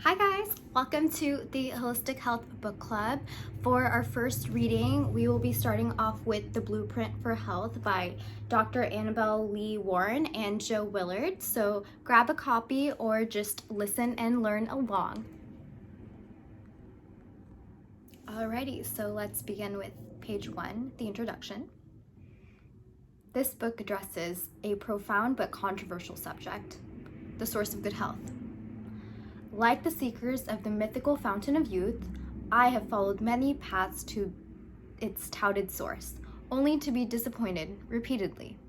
Hi guys, welcome to the Holistic Health Book Club. For our first reading, we will be starting off with The Blueprint for Health by Dr. Annabelle Lee Warren and Joe Willard. So grab a copy or just listen and learn along. Alrighty, so let's begin with page 1, the introduction. This book addresses a profound but controversial subject, the source of good health. Like the seekers of the mythical fountain of youth, I have followed many paths to its touted source, only to be disappointed repeatedly.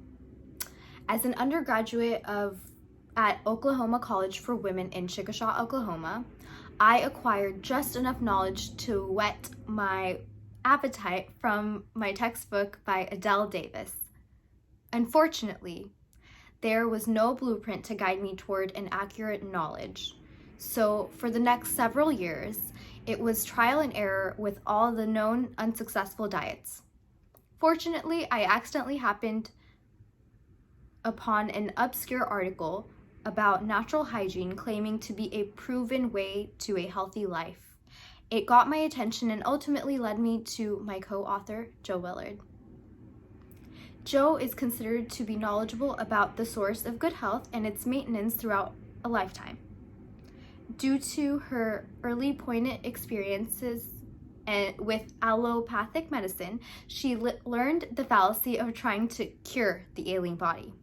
As an undergraduate at Oklahoma College for Women in Chickasha, Oklahoma, I acquired just enough knowledge to whet my appetite from my textbook by Adele Davis. Unfortunately, there was no blueprint to guide me toward an accurate knowledge. So for the next several years, it was trial and error with all the known unsuccessful diets. Fortunately, I accidentally happened upon an obscure article about natural hygiene claiming to be a proven way to a healthy life. It got my attention and ultimately led me to my co-author, Joe Willard. Joe is considered to be knowledgeable about the source of good health and its maintenance throughout a lifetime. Due to her early poignant experiences with allopathic medicine, she learned the fallacy of trying to cure the ailing body.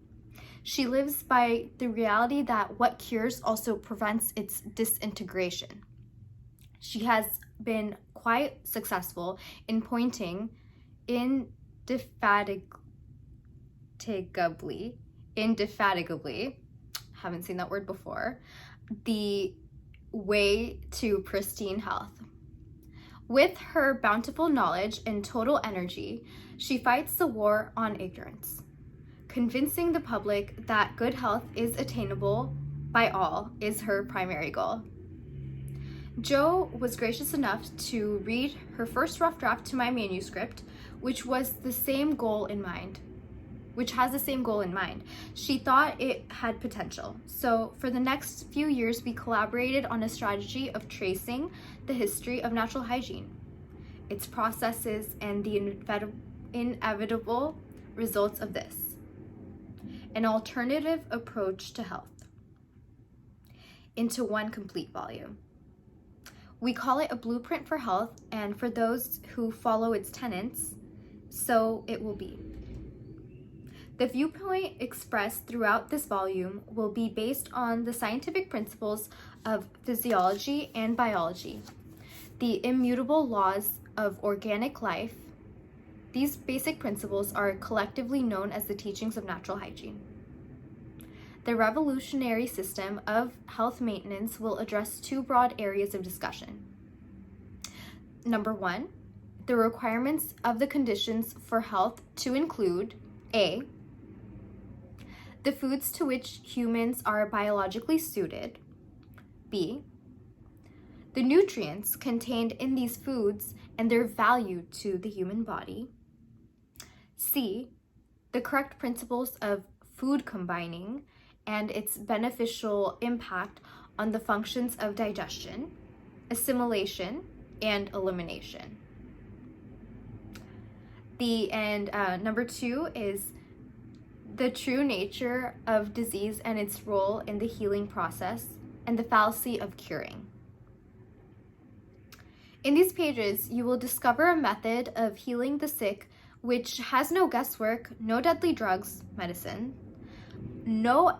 She lives by the reality that what cures also prevents its disintegration. She has been quite successful in pointing indefatigably, haven't seen that word before, the way to pristine health. With her bountiful knowledge and total energy, she fights the war on ignorance, convincing the public that good health is attainable by all is her primary goal. Jo was gracious enough to read her first rough draft to my manuscript, which has the same goal in mind. She thought it had potential. So for the next few years, we collaborated on a strategy of tracing the history of natural hygiene, its processes, and the inevitable results of this. An alternative approach to health into one complete volume. We call it a blueprint for health, and for those who follow its tenets, so it will be. The viewpoint expressed throughout this volume will be based on the scientific principles of physiology and biology, the immutable laws of organic life. These basic principles are collectively known as the teachings of natural hygiene. The revolutionary system of health maintenance will address two broad areas of discussion. Number 1, the requirements of the conditions for health to include A, the foods to which humans are biologically suited. B, the nutrients contained in these foods and their value to the human body. C, the correct principles of food combining and its beneficial impact on the functions of digestion, assimilation, and elimination. Number 2 is the true nature of disease and its role in the healing process, and the fallacy of curing. In these pages, you will discover a method of healing the sick which has no guesswork, no deadly drugs, medicine, no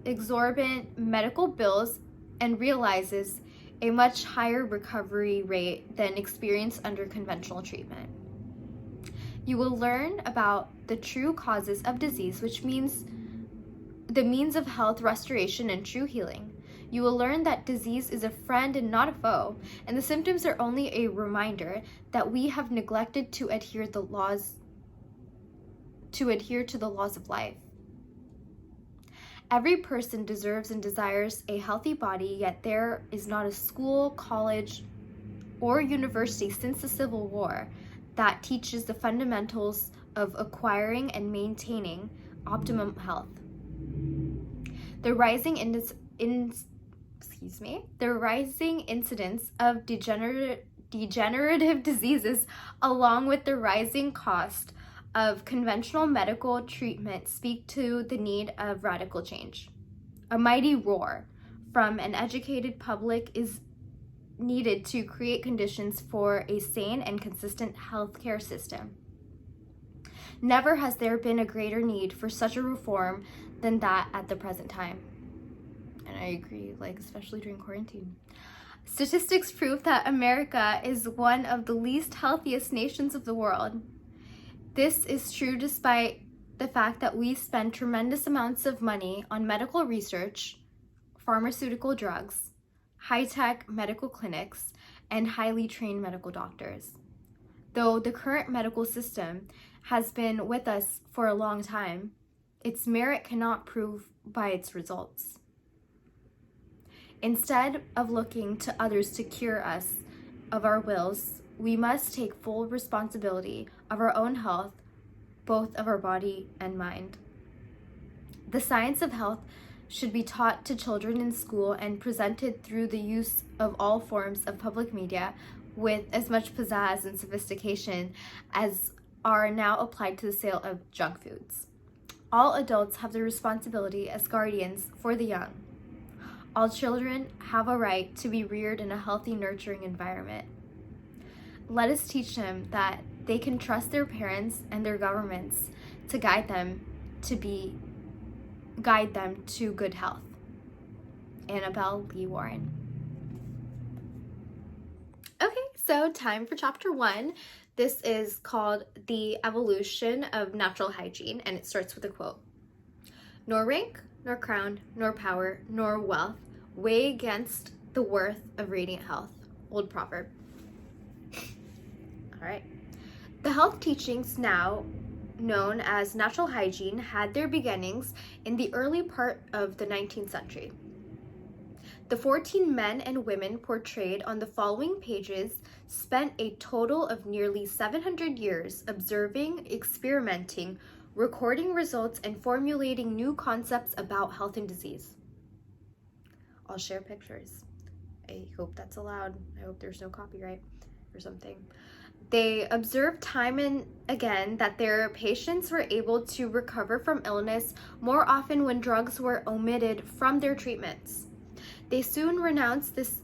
exorbitant medical bills, and realizes a much higher recovery rate than experienced under conventional treatment. You will learn about the true causes of disease, which means the means of health restoration and true healing. You will learn that disease is a friend and not a foe, and the symptoms are only a reminder that we have neglected to adhere to the laws of life. Every person deserves and desires a healthy body, yet there is not a school, college, or university since the Civil War that teaches the fundamentals of acquiring and maintaining optimum health. The rising the rising incidence of degenerative diseases, along with the rising cost of conventional medical treatment, speak to the need of radical change. A mighty roar from an educated public is needed to create conditions for a sane and consistent healthcare system. Never has there been a greater need for such a reform than that at the present time. And I agree, especially during quarantine. Statistics prove that America is one of the least healthiest nations of the world. This is true despite the fact that we spend tremendous amounts of money on medical research, pharmaceutical drugs, high-tech medical clinics, and highly trained medical doctors. Though the current medical system has been with us for a long time, its merit cannot prove by its results. Instead of looking to others to cure us of our wills, we must take full responsibility of our own health, both of our body and mind. The science of health should be taught to children in school and presented through the use of all forms of public media with as much pizzazz and sophistication as are now applied to the sale of junk foods. All adults have the responsibility as guardians for the young. All children have a right to be reared in a healthy, nurturing environment. Let us teach them that they can trust their parents and their governments to guide them to good health. Annabelle Lee Warren. Okay, so time for chapter 1. This is called The Evolution of Natural Hygiene, and it starts with a quote. Nor rank, nor crown, nor power, nor wealth weigh against the worth of radiant health. Old proverb. All right. The health teachings now known as natural hygiene had their beginnings in the early part of the 19th century. The 14 men and women portrayed on the following pages spent a total of nearly 700 years observing, experimenting, recording results, and formulating new concepts about health and disease. I'll share pictures. I hope that's allowed. I hope there's no copyright or something. They observed time and again that their patients were able to recover from illness more often when drugs were omitted from their treatments. They soon renounced this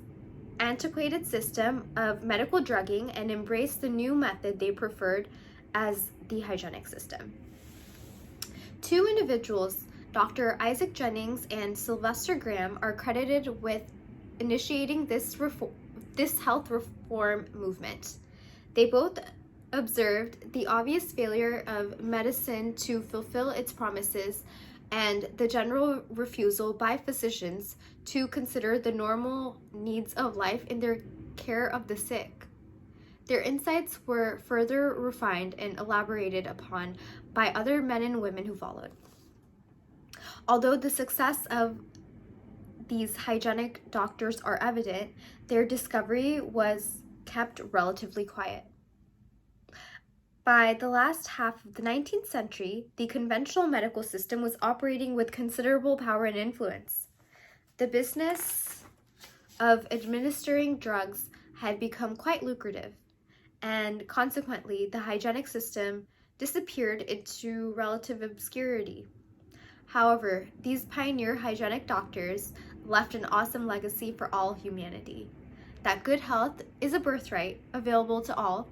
antiquated system of medical drugging and embraced the new method they preferred as the hygienic system. Two individuals, Dr. Isaac Jennings and Sylvester Graham, are credited with initiating this health reform movement. They both observed the obvious failure of medicine to fulfill its promises and the general refusal by physicians to consider the normal needs of life in their care of the sick. Their insights were further refined and elaborated upon by other men and women who followed. Although the success of these hygienic doctors are evident, their discovery was kept relatively quiet. By the last half of the 19th century, the conventional medical system was operating with considerable power and influence. The business of administering drugs had become quite lucrative, and consequently, the hygienic system disappeared into relative obscurity. However, these pioneer hygienic doctors left an awesome legacy for all humanity. That good health is a birthright available to all.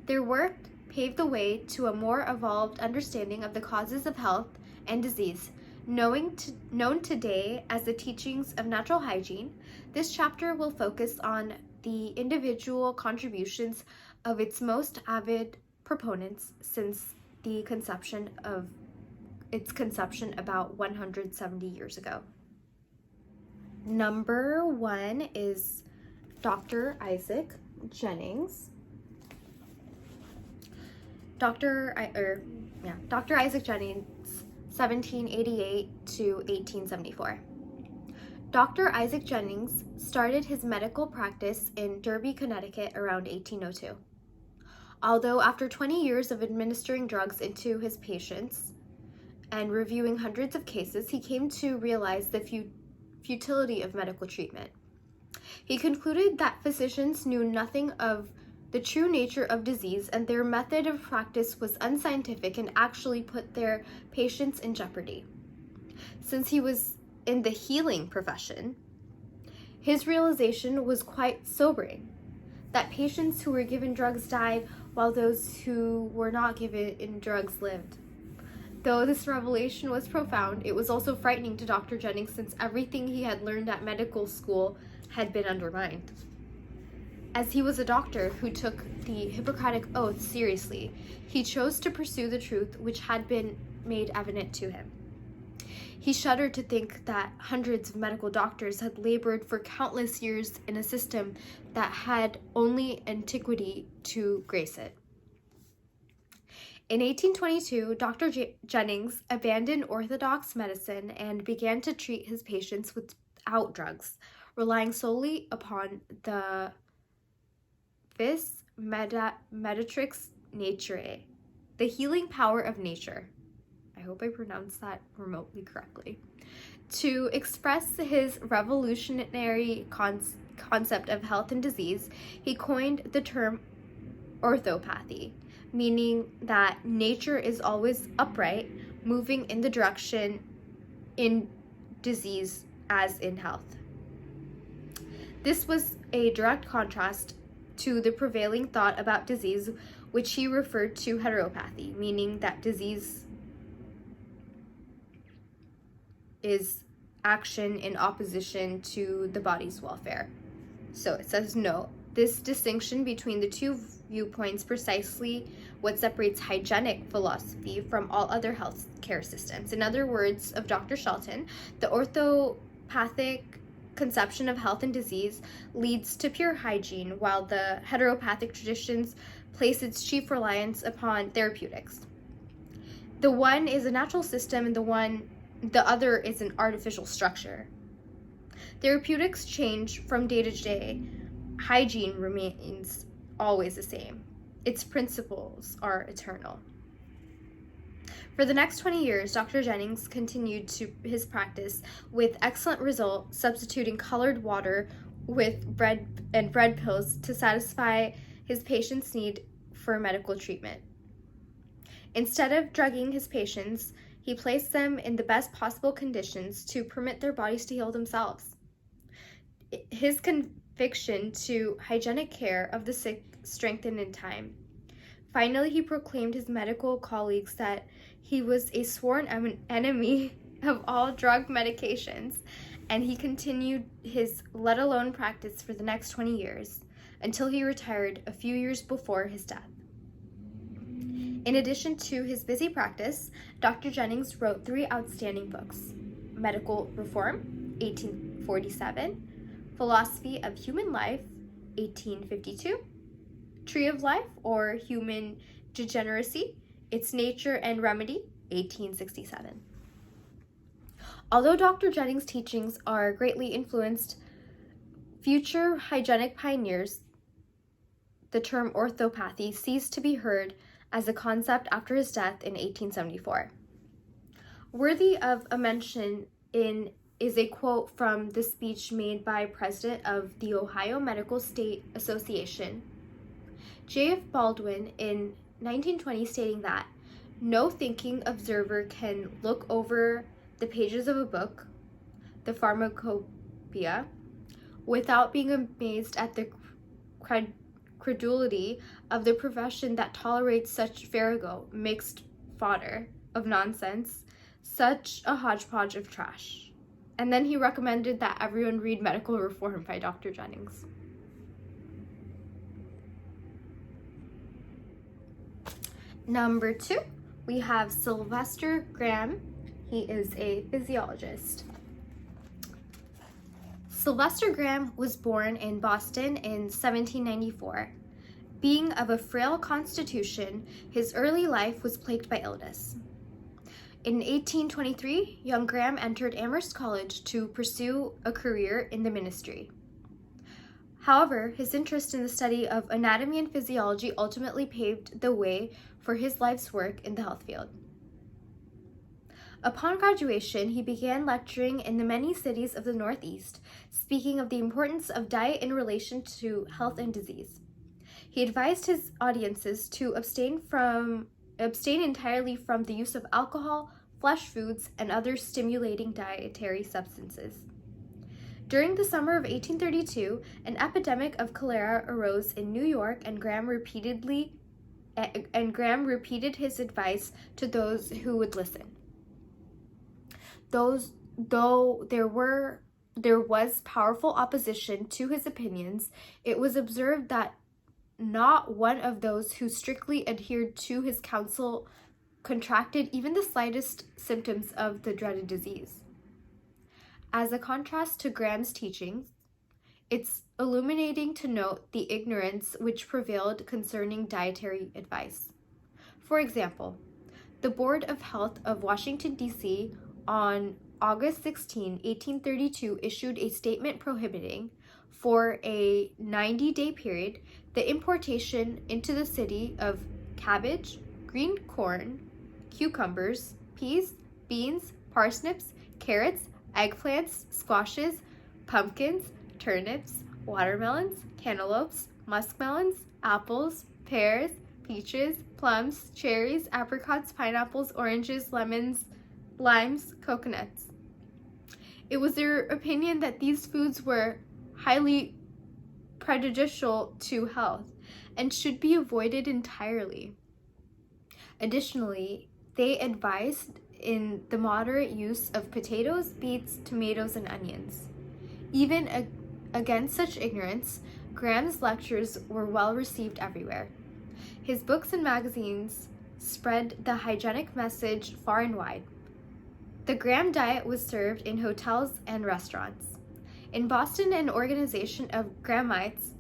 Their work paved the way to a more evolved understanding of the causes of health and disease, known today as the teachings of natural hygiene. This chapter will focus on the individual contributions of its most avid proponents since the conception about 170 years ago. Number 1 is Dr. Isaac Jennings. Dr. Isaac Jennings, 1788 to 1874. Dr. Isaac Jennings started his medical practice in Derby, Connecticut around 1802. Although after 20 years of administering drugs into his patients and reviewing hundreds of cases, he came to realize the futility of medical treatment. He concluded that physicians knew nothing of the true nature of disease, and their method of practice was unscientific and actually put their patients in jeopardy. Since he was in the healing profession, his realization was quite sobering, that patients who were given drugs died while those who were not given drugs lived. Though this revelation was profound, it was also frightening to Dr. Jennings, since everything he had learned at medical school had been undermined. As he was a doctor who took the Hippocratic Oath seriously, he chose to pursue the truth which had been made evident to him. He shuddered to think that hundreds of medical doctors had labored for countless years in a system that had only antiquity to grace it. In 1822, Dr. Jennings abandoned orthodox medicine and began to treat his patients without drugs, relying solely upon the vis medicatrix naturae, the healing power of nature. I hope I pronounced that remotely correctly. To express his revolutionary concept of health and disease, he coined the term orthopathy, meaning that nature is always upright, moving in the direction in disease as in health. This was a direct contrast to the prevailing thought about disease, which he referred to heteropathy, meaning that disease is action in opposition to the body's welfare. So it says, no, this distinction between the two viewpoints precisely what separates hygienic philosophy from all other health care systems. In other words of Dr. Shelton, the orthopathic conception of health and disease leads to pure hygiene, while the heteropathic traditions place its chief reliance upon therapeutics. The one is a natural system, and the other is an artificial structure. Therapeutics change from day to day. Hygiene remains always the same. Its principles are eternal. For the next 20 years, Dr. Jennings continued his practice with excellent result, substituting colored water with bread pills to satisfy his patients' need for medical treatment. Instead of drugging his patients, he placed them in the best possible conditions to permit their bodies to heal themselves. His conviction to hygienic care of the sick strengthened in time. Finally, he proclaimed his medical colleagues that he was a sworn enemy of all drug medications, and he continued his let alone practice for the next 20 years, until he retired a few years before his death. In addition to his busy practice, Dr. Jennings wrote 3 outstanding books: Medical Reform, 1847, Philosophy of Human Life, 1852, Tree of Life, or Human Degeneracy, Its Nature and Remedy, 1867. Although Dr. Jennings' teachings are greatly influenced future hygienic pioneers, the term orthopathy ceased to be heard as a concept after his death in 1874. Worthy of a mention is a quote from the speech made by President of the Ohio Medical State Association, J.F. Baldwin, in 1920, stating that no thinking observer can look over the pages of a book, the Pharmacopoeia, without being amazed at the credulity of the profession that tolerates such farrago, mixed fodder of nonsense, such a hodgepodge of trash. And then he recommended that everyone read Medical Reform by Dr. Jennings. Number 2, we have Sylvester Graham. He is a physiologist. Sylvester Graham was born in Boston in 1794. Being of a frail constitution, his early life was plagued by illness. In 1823, young Graham entered Amherst College to pursue a career in the ministry. However, his interest in the study of anatomy and physiology ultimately paved the way for his life's work in the health field. Upon graduation, he began lecturing in the many cities of the Northeast, speaking of the importance of diet in relation to health and disease. He advised his audiences to abstain entirely from the use of alcohol, flesh foods, and other stimulating dietary substances. During the summer of 1832, an epidemic of cholera arose in New York, and Graham repeated his advice to those who would listen. Though there was powerful opposition to his opinions, it was observed that not one of those who strictly adhered to his counsel contracted even the slightest symptoms of the dreaded disease. As a contrast to Graham's teachings, it's illuminating to note the ignorance which prevailed concerning dietary advice. For example, the Board of Health of Washington, D.C. on August 16, 1832, issued a statement prohibiting, for a 90-day period, the importation into the city of cabbage, green corn, cucumbers, peas, beans, parsnips, carrots, eggplants, squashes, pumpkins, turnips, watermelons, cantaloupes, muskmelons, apples, pears, peaches, plums, cherries, apricots, pineapples, oranges, lemons, limes, coconuts. It was their opinion that these foods were highly prejudicial to health and should be avoided entirely. Additionally, they advised in the moderate use of potatoes, beets, tomatoes, and onions. Even against such ignorance, Graham's lectures were well received everywhere. His books and magazines spread the hygienic message far and wide. The Graham diet was served in hotels and restaurants. In Boston, an organization of Grahamites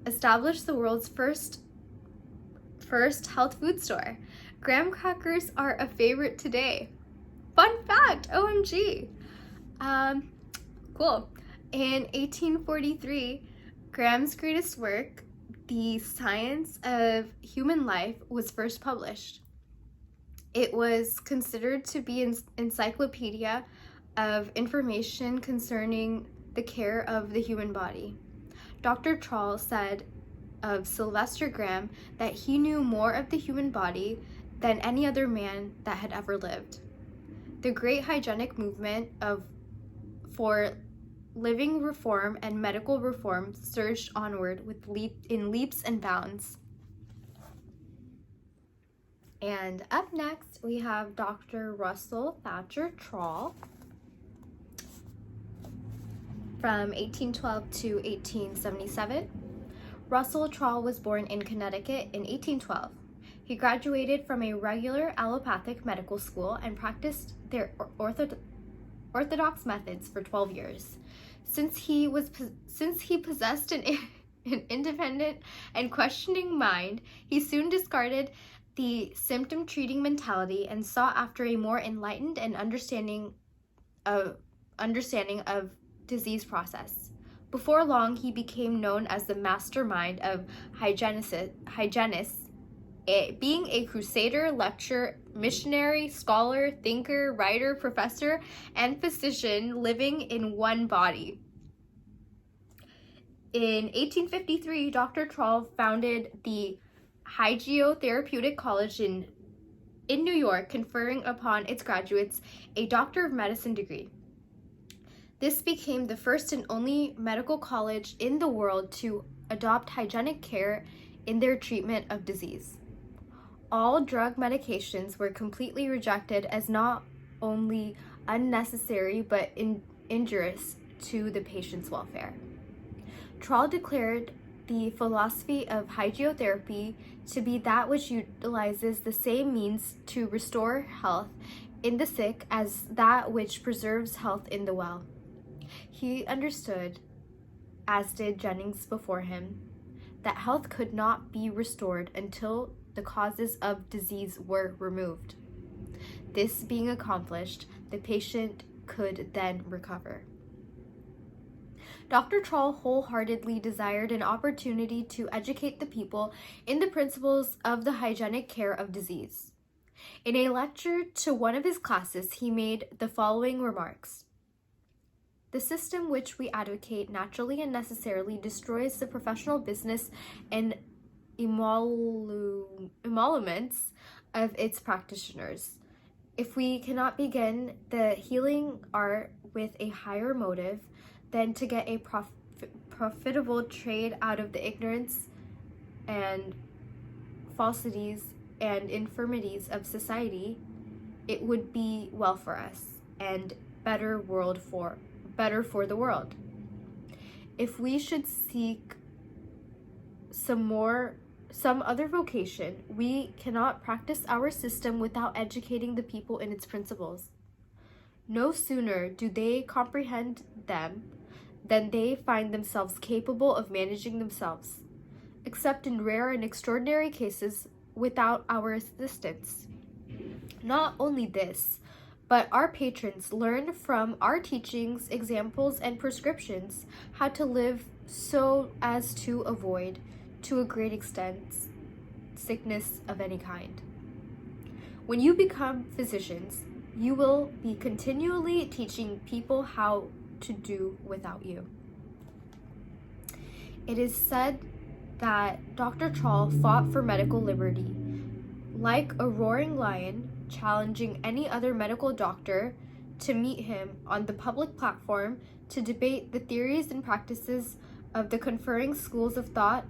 established the world's first health food store. Graham crackers are a favorite today. Fun fact, OMG. Cool. In 1843, Graham's greatest work, The Science of Human Life, was first published. It was considered to be an encyclopedia of information concerning the care of the human body. Dr. Troll said of Sylvester Graham that he knew more of the human body than any other man that had ever lived. The great hygienic movement for living reform and medical reform surged onward in leaps and bounds. And up next, we have Dr. Russell Thatcher Troll from 1812 to 1877. Russell Troll was born in Connecticut in 1812. He graduated from a regular allopathic medical school and practiced their orthodox methods for 12 years. Since he possessed an independent and questioning mind, he soon discarded the symptom-treating mentality and sought after a more enlightened and understanding of disease process. Before long, he became known as the mastermind of hygienists, being a crusader, lecturer, missionary, scholar, thinker, writer, professor, and physician living in one body. In 1853, Dr. Troll founded the Hygiene Therapeutic College in New York, conferring upon its graduates a Doctor of Medicine degree. This became the first and only medical college in the world to adopt hygienic care in their treatment of disease. All drug medications were completely rejected as not only unnecessary but injurious to the patient's welfare. Troll declared the philosophy of hygiotherapy to be that which utilizes the same means to restore health in the sick as that which preserves health in the well. He understood, as did Jennings before him, that health could not be restored until the causes of disease were removed. This being accomplished, the patient could then recover. Dr. Troll wholeheartedly desired an opportunity to educate the people in the principles of the hygienic care of disease. In a lecture to one of his classes, he made the following remarks. The system which we advocate naturally and necessarily destroys the professional business and emoluments of its practitioners. If we cannot begin the healing art with a higher motive than to get a profitable trade out of the ignorance and falsities and infirmities of society, it would be well for us and better for the world. If we should seek some other vocation, we cannot practice our system without educating the people in its principles. No sooner do they comprehend them than they find themselves capable of managing themselves, except in rare and extraordinary cases without our assistance. Not only this, but our patrons learn from our teachings, examples, and prescriptions how to live so as to avoid, to a great extent, sickness of any kind. When you become physicians, you will be continually teaching people how to do without you. It is said that Dr. Trawl fought for medical liberty, like a roaring lion, challenging any other medical doctor to meet him on the public platform to debate the theories and practices of the conferring schools of thought,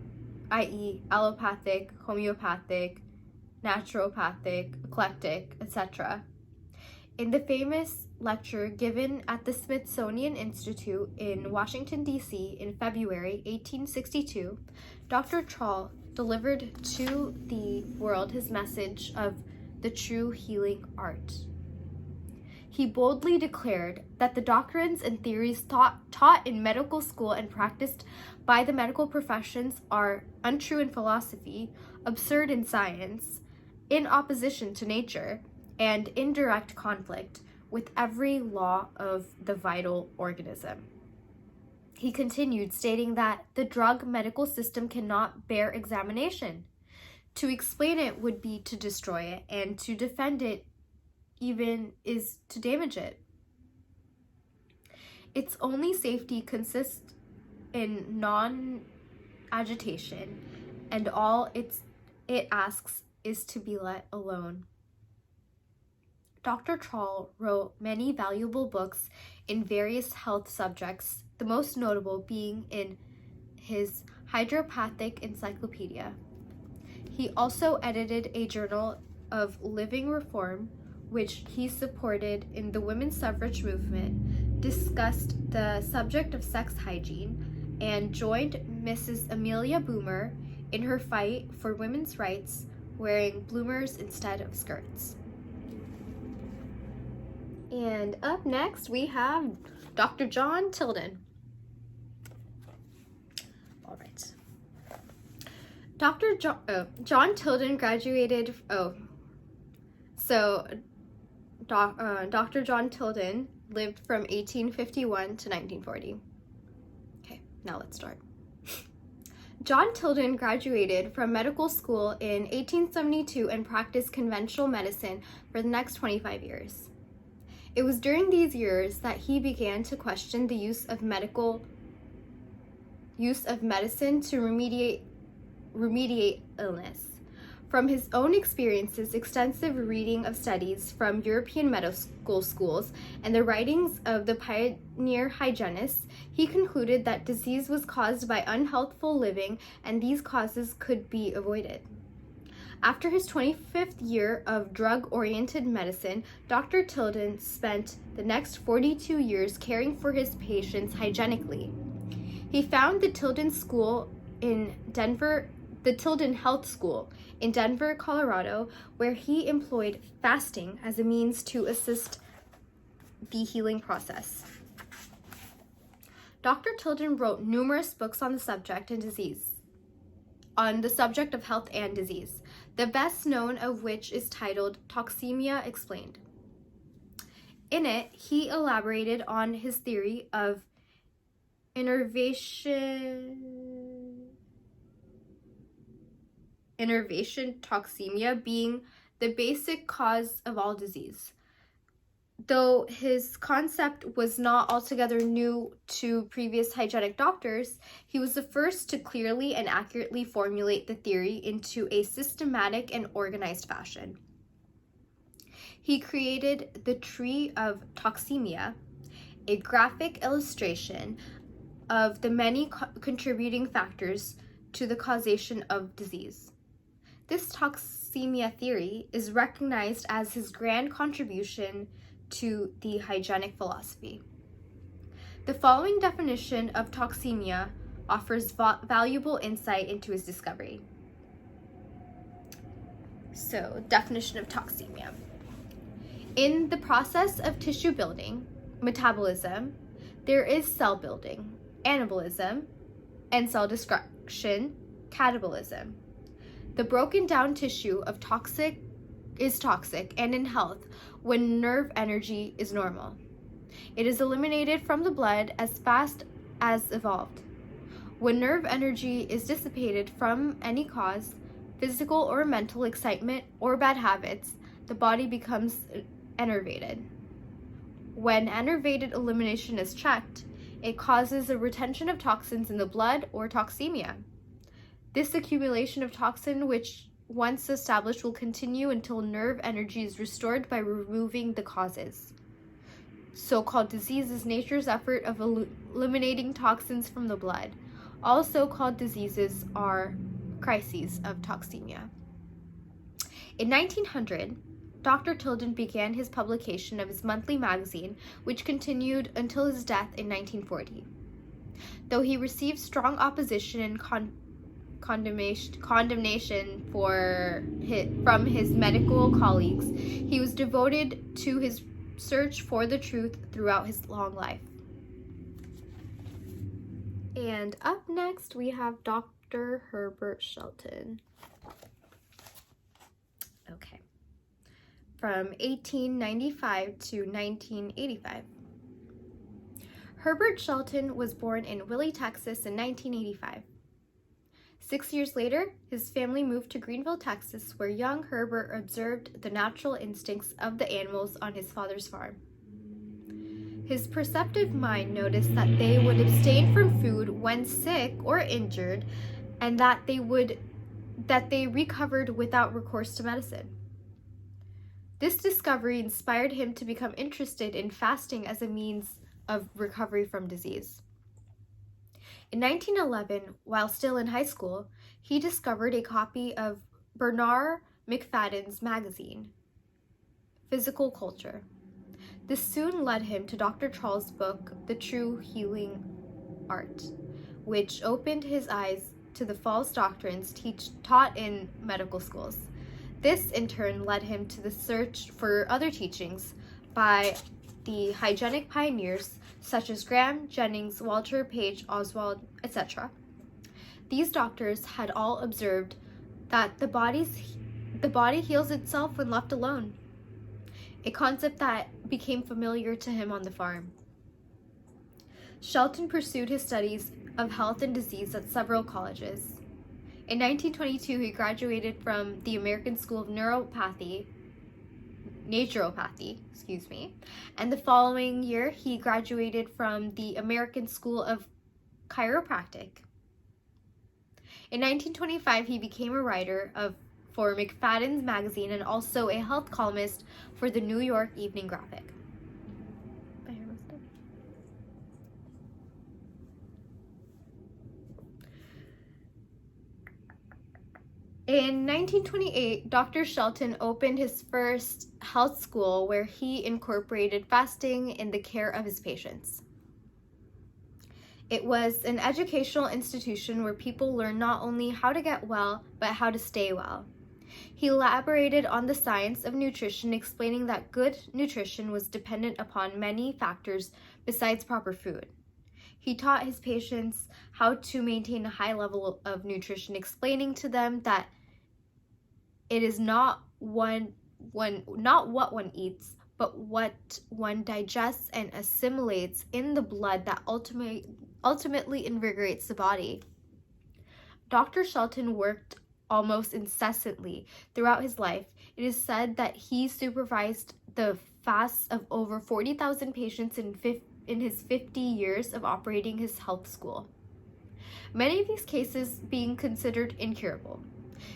i.e. allopathic, homeopathic, naturopathic, eclectic, etc. In the famous lecture given at the Smithsonian Institute in Washington, D.C. in February 1862, Dr. Trawl delivered to the world his message of the true healing art. He boldly declared that the doctrines and theories taught in medical school and practiced by the medical professions are untrue in philosophy, absurd in science, in opposition to nature, and in direct conflict with every law of the vital organism. He continued, stating that the drug medical system cannot bear examination. To explain it would be to destroy it, and to defend it even is to damage it. Its only safety consists in non-agitation, and all it asks is to be let alone. Dr. Trawl wrote many valuable books in various health subjects, the most notable being in his Hydropathic Encyclopedia. He also edited a journal of living reform, which he supported in the women's suffrage movement, discussed the subject of sex hygiene, and joined Mrs. Amelia Boomer in her fight for women's rights, wearing bloomers instead of skirts. And up next, we have Dr. John Tilden. All right. John Tilden graduated. Dr. John Tilden lived from 1851 to 1940. Okay, now let's start. John Tilden graduated from medical school in 1872 and practiced conventional medicine for the next 25 years. It was during these years that he began to question the use of medicine to remediate illness. From his own experiences, extensive reading of studies from European medical schools, and the writings of the pioneer hygienists, he concluded that disease was caused by unhealthful living, and these causes could be avoided. After his 25th year of drug-oriented medicine, Dr. Tilden spent the next 42 years caring for his patients hygienically. He found the Tilden Health School in Denver, Colorado, where he employed fasting as a means to assist the healing process. Dr. Tilden wrote numerous books on the subject of health and disease, the best known of which is titled Toxemia Explained. In it, he elaborated on his theory of innervation toxemia being the basic cause of all disease. Though his concept was not altogether new to previous hygienic doctors, he was the first to clearly and accurately formulate the theory into a systematic and organized fashion. He created the tree of toxemia, a graphic illustration of the many contributing factors to the causation of disease. This toxemia theory is recognized as his grand contribution to the hygienic philosophy. The following definition of toxemia offers valuable insight into his discovery. So, definition of toxemia. In the process of tissue building, metabolism, there is cell building, anabolism, and cell destruction, catabolism. The broken down tissue of is toxic and in health when nerve energy is normal. It is eliminated from the blood as fast as evolved. When nerve energy is dissipated from any cause, physical or mental excitement or bad habits, the body becomes enervated. When enervated elimination is checked, it causes a retention of toxins in the blood or toxemia. This accumulation of toxin, which once established, will continue until nerve energy is restored by removing the causes. So-called disease is nature's effort of eliminating toxins from the blood. All so-called diseases are crises of toxemia. In 1900, Dr. Tilden began his publication of his monthly magazine, which continued until his death in 1940. Though he received strong opposition and condemnation from his medical colleagues, he was devoted to his search for the truth throughout his long life. And up next, we have Dr. Herbert Shelton. Okay. From 1895 to 1985. Herbert Shelton was born in Willie, Texas in 1985. 6 years later, his family moved to Greenville, Texas, where young Herbert observed the natural instincts of the animals on his father's farm. His perceptive mind noticed that they would abstain from food when sick or injured, and that they recovered without recourse to medicine. This discovery inspired him to become interested in fasting as a means of recovery from disease. In 1911, while still in high school, he discovered a copy of Bernard McFadden's magazine, Physical Culture. This soon led him to Dr. Charles' book, The True Healing Art, which opened his eyes to the false doctrines taught in medical schools. This, in turn, led him to the search for other teachings by the hygienic pioneers such as Graham, Jennings, Walter, Page, Oswald, etc. These doctors had all observed that the body heals itself when left alone, a concept that became familiar to him on the farm. Shelton pursued his studies of health and disease at several colleges. In 1922, he graduated from the American School of Naturopathy, and the following year he graduated from the American School of Chiropractic. In 1925, he became a writer for McFadden's magazine and also a health columnist for the New York Evening Graphic. In 1928, Dr. Shelton opened his first health school where he incorporated fasting in the care of his patients. It was an educational institution where people learned not only how to get well, but how to stay well. He elaborated on the science of nutrition, explaining that good nutrition was dependent upon many factors besides proper food. He taught his patients how to maintain a high level of nutrition, explaining to them that it is not what one eats, but what one digests and assimilates in the blood that ultimately invigorates the body. Dr. Shelton worked almost incessantly throughout his life. It is said that he supervised the fasts of over 40,000 patients in his 50 years of operating his health school, many of these cases being considered incurable.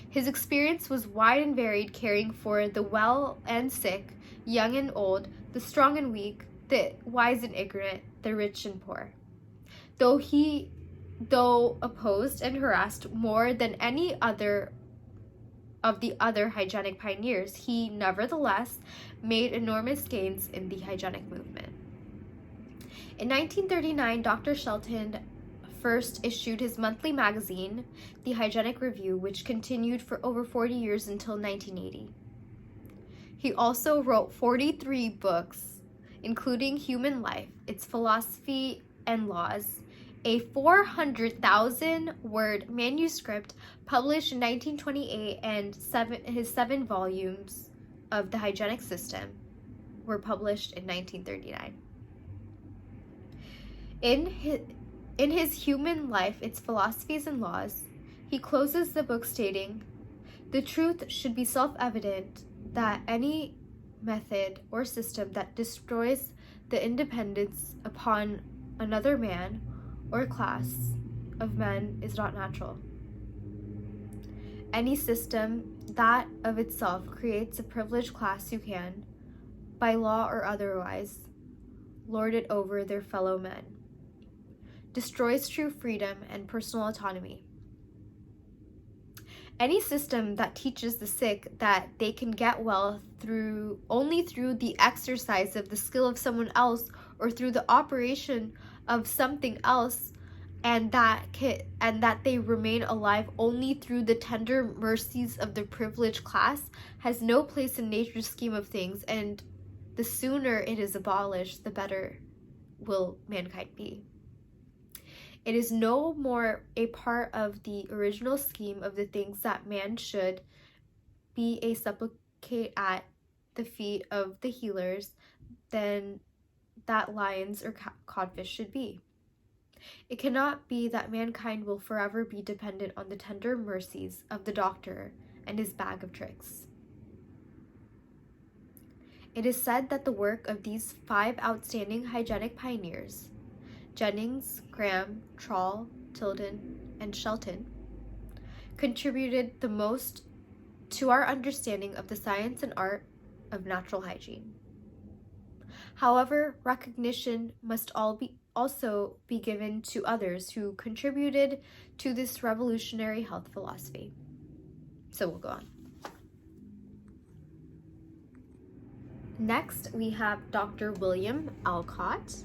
His experience was wide and varied, caring for the well and sick, young and old, the strong and weak, the wise and ignorant, the rich and poor. Though opposed and harassed more than any other of the other hygienic pioneers, he nevertheless made enormous gains in the hygienic movement. In 1939, Dr. Shelton first issued his monthly magazine, the Hygienic Review, which continued for over 40 years until 1980. He also wrote 43 books, including Human Life, Its Philosophy and Laws, a 400,000-word manuscript published in 1928, and his 7 volumes of The Hygienic System were published in 1939. In his Human Life, Its Philosophies and Laws, he closes the book stating, "The truth should be self-evident that any method or system that destroys the independence upon another man or class of men is not natural. Any system that of itself creates a privileged class who can, by law or otherwise, lord it over their fellow men, destroys true freedom and personal autonomy. Any system that teaches the sick that they can get well only through the exercise of the skill of someone else or through the operation of something else, and that they remain alive only through the tender mercies of the privileged class, has no place in nature's scheme of things, and the sooner it is abolished, the better will mankind be. It is no more a part of the original scheme of the things that man should be a supplicate at the feet of the healers than that lions or codfish should be. It cannot be that mankind will forever be dependent on the tender mercies of the doctor and his bag of tricks. It is said that the work of these 5 outstanding hygienic pioneers, Jennings, Graham, Tilden, and Shelton, contributed the most to our understanding of the science and art of natural hygiene. However, recognition must also be given to others who contributed to this revolutionary health philosophy. So we'll go on. Next, we have Dr. William Alcott.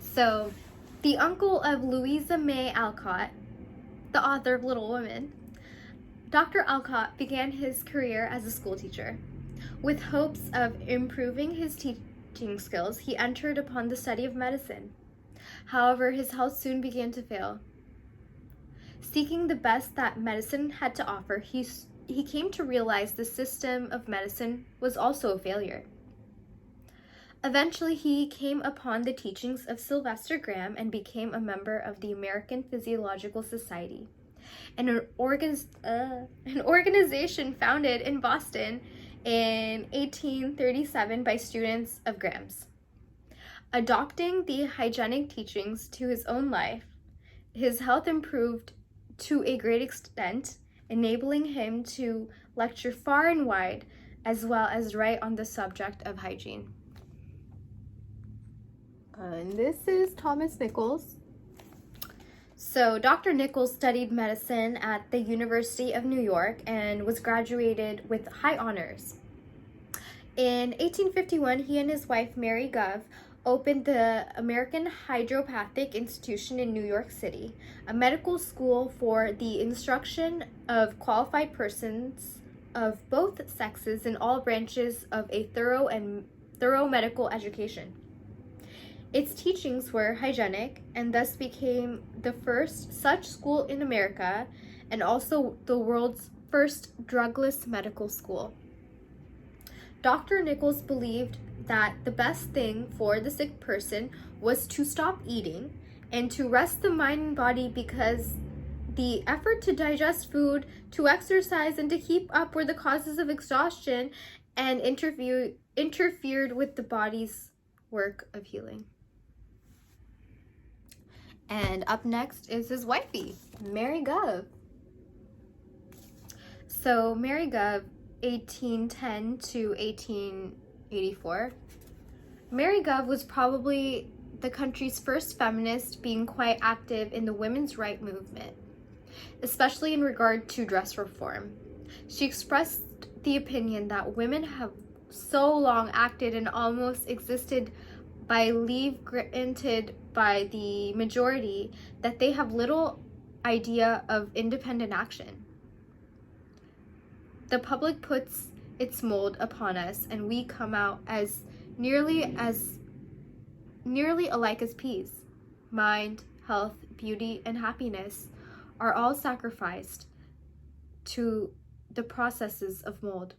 So, the uncle of Louisa May Alcott, the author of Little Women, Dr. Alcott began his career as a schoolteacher. With hopes of improving his teaching skills, he entered upon the study of medicine. However, his health soon began to fail. Seeking the best that medicine had to offer, he came to realize the system of medicine was also a failure. Eventually, he came upon the teachings of Sylvester Graham and became a member of the American Physiological Society, an organization founded in Boston in 1837 by students of Graham's. Adopting the hygienic teachings to his own life, his health improved to a great extent, enabling him to lecture far and wide, as well as write on the subject of hygiene. And this is Thomas Nichols. So Dr. Nichols studied medicine at the University of New York and was graduated with high honors. In 1851, he and his wife, Mary Gove, opened the American Hydropathic Institution in New York City, a medical school for the instruction of qualified persons of both sexes in all branches of a thorough medical education. Its teachings were hygienic and thus became the first such school in America and also the world's first drugless medical school. Dr. Nichols believed that the best thing for the sick person was to stop eating and to rest the mind and body, because the effort to digest food, to exercise, and to keep up were the causes of exhaustion and interfered with the body's work of healing. And up next is his wifey, Mary Gove. So Mary Gove, 1810 to 1884. Mary Gove was probably the country's first feminist, being quite active in the women's rights movement, especially in regard to dress reform. She expressed the opinion that women have so long acted and almost existed by leave granted by the majority that they have little idea of independent action. The public puts its mold upon us, and we come out as nearly alike as peas. Mind, health, beauty, and happiness are all sacrificed to the processes of mold.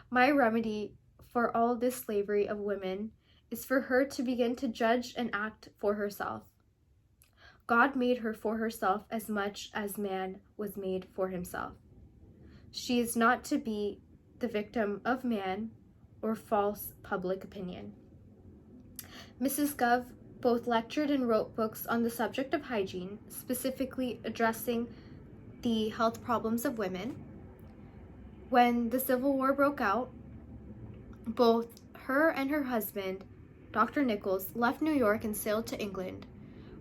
My remedy for all this slavery of women is for her to begin to judge and act for herself. God made her for herself as much as man was made for himself. She is not to be the victim of man or false public opinion. Mrs. Gove both lectured and wrote books on the subject of hygiene, specifically addressing the health problems of women. When the Civil War broke out, both her and her husband, Dr. Nichols, left New York and sailed to England,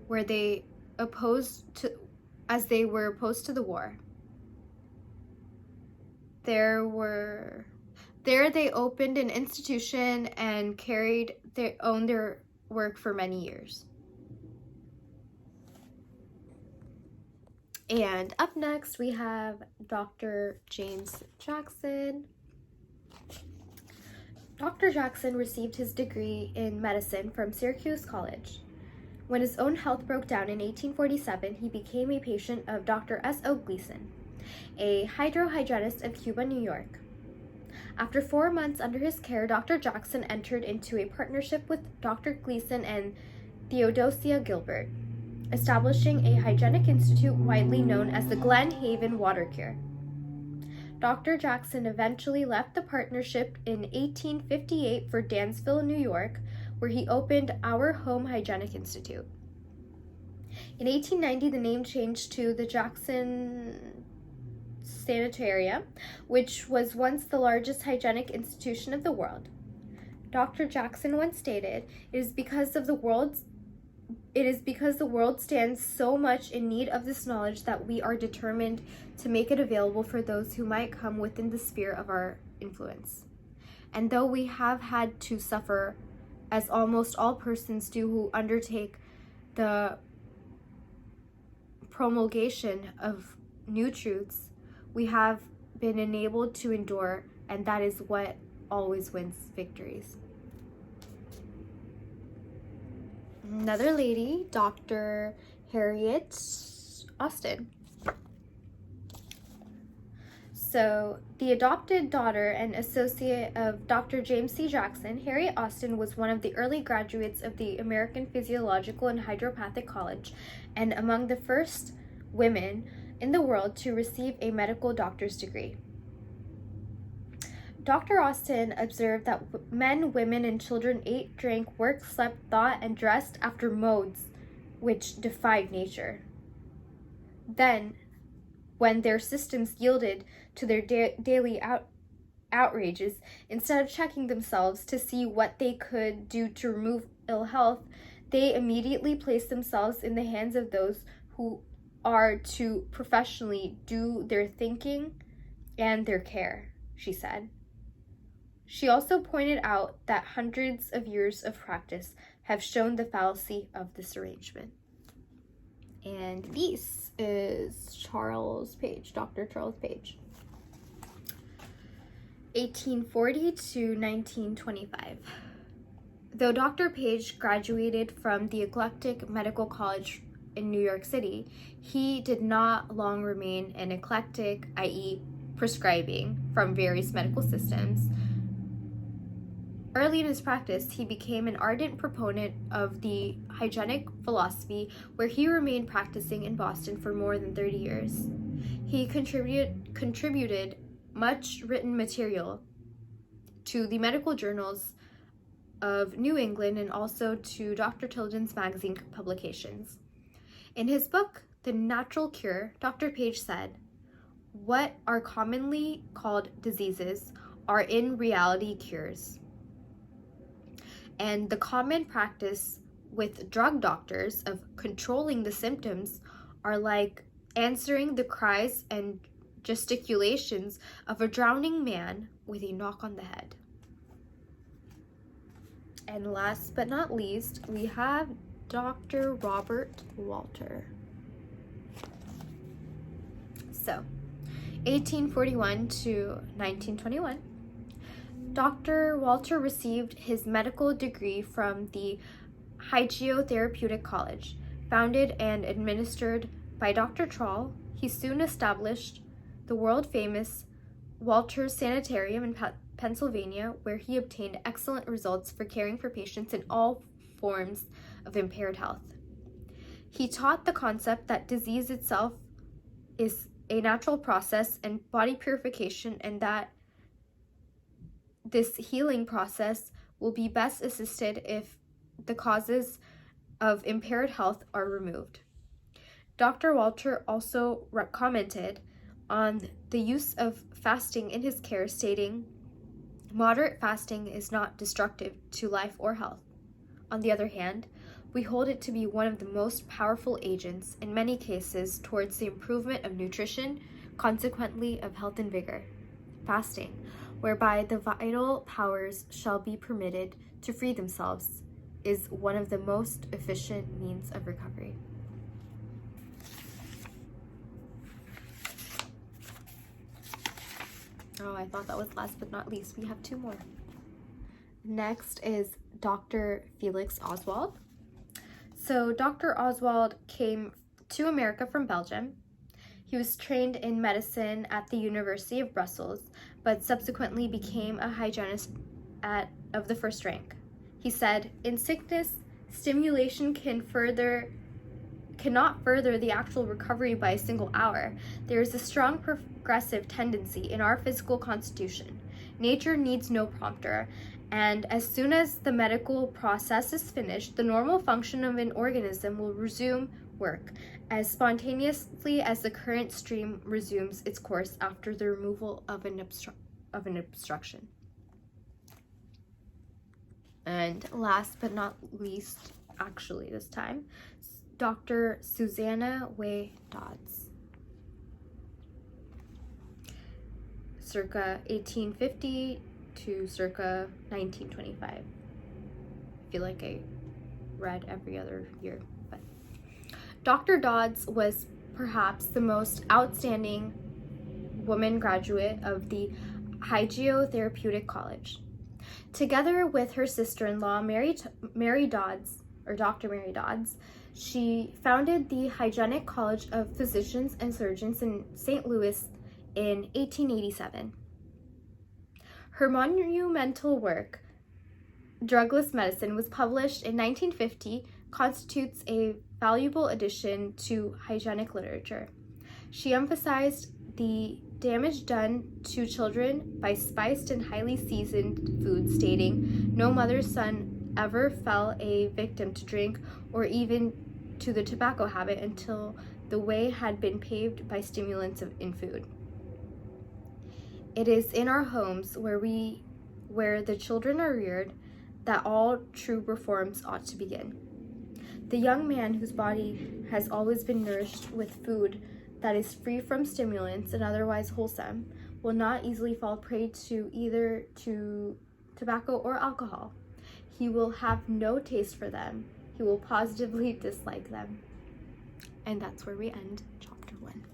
where they were opposed to the war. There they opened an institution and carried their work for many years. And up next we have Dr. James Jackson. Dr. Jackson received his degree in medicine from Syracuse College. When his own health broke down in 1847, he became a patient of Dr. S.O. Gleason, a hydrohygienist of Cuba, New York. After 4 months under his care, Dr. Jackson entered into a partnership with Dr. Gleason and Theodosia Gilbert, establishing a hygienic institute widely known as the Glen Haven Water Cure. Dr. Jackson eventually left the partnership in 1858 for Dansville, New York, where he opened Our Home Hygienic Institute. In 1890, the name changed to the Jackson Sanitarium, which was once the largest hygienic institution of the world. Dr. Jackson once stated, It is because the world stands so much in need of this knowledge that we are determined to make it available for those who might come within the sphere of our influence. And though we have had to suffer, as almost all persons do who undertake the promulgation of new truths, we have been enabled to endure, and that is what always wins victories. Another lady, Dr. Harriet Austin. So, the adopted daughter and associate of Dr. James C. Jackson, Harriet Austin was one of the early graduates of the American Physiological and Hydropathic College, and among the first women in the world to receive a medical doctor's degree. Dr. Austin observed that men, women, and children ate, drank, worked, slept, thought, and dressed after modes which defied nature. Then, when their systems yielded to their daily outrages, instead of checking themselves to see what they could do to remove ill health, they immediately placed themselves in the hands of those who are to professionally do their thinking and their care, she said. She also pointed out that hundreds of years of practice have shown the fallacy of this arrangement. And this is Charles Page, Dr. Charles Page. 1840 to 1925. Though Dr. Page graduated from the Eclectic Medical College in New York City, he did not long remain an eclectic, i.e., prescribing from various medical systems. Early in his practice, he became an ardent proponent of the hygienic philosophy, where he remained practicing in Boston for more than 30 years. He contributed much written material to the medical journals of New England and also to Dr. Tilden's magazine publications. In his book, The Natural Cure, Dr. Page said, "What are commonly called diseases are in reality cures. And the common practice with drug doctors of controlling the symptoms are like answering the cries and gesticulations of a drowning man with a knock on the head." And last but not least, we have Dr. Robert Walter. So, 1841 to 1921. Dr. Walter received his medical degree from the Hygiene College, founded and administered by Dr. Troll. He soon established the world-famous Walter's Sanitarium in Pennsylvania, where he obtained excellent results for caring for patients in all forms of impaired health. He taught the concept that disease itself is a natural process and body purification, and that this healing process will be best assisted if the causes of impaired health are removed. Dr. Walter also commented on the use of fasting in his care, stating, "Moderate fasting is not destructive to life or health. On the other hand, we hold it to be one of the most powerful agents in many cases towards the improvement of nutrition, consequently of health and vigor. Fasting, whereby the vital powers shall be permitted to free themselves, is one of the most efficient means of recovery." Oh, I thought that was last but not least. We have two more. Next is Dr. Felix Oswald. So Dr. Oswald came to America from Belgium. He was trained in medicine at the University of Brussels, but subsequently became a hygienist of the first rank. He said, "In sickness, stimulation cannot further the actual recovery by a single hour. There is a strong progressive tendency in our physical constitution. Nature needs no prompter, and as soon as the medical process is finished, the normal function of an organism will resume work as spontaneously as the current stream resumes its course after the removal of an obstruction." And last but not least, actually this time, Dr. Susannah Dodds. Circa 1850 to circa 1925. I feel like I read every other year, but Dr. Dodds was perhaps the most outstanding woman graduate of the Hygiene College. Together with her sister-in-law, Mary Dodds, or Dr. Mary Dodds, she founded the Hygienic College of Physicians and Surgeons in St. Louis in 1887. Her monumental work, Drugless Medicine, was published in 1950, constitutes a valuable addition to hygienic literature. She emphasized the damage done to children by spiced and highly seasoned food, stating, "No mother's son ever fell a victim to drink or even to the tobacco habit until the way had been paved by stimulants in food. It is in our homes where the children are reared that all true reforms ought to begin. The young man whose body has always been nourished with food that is free from stimulants and otherwise wholesome will not easily fall prey to either tobacco or alcohol. He will have no taste for them. He will positively dislike them." And that's where we end chapter 1.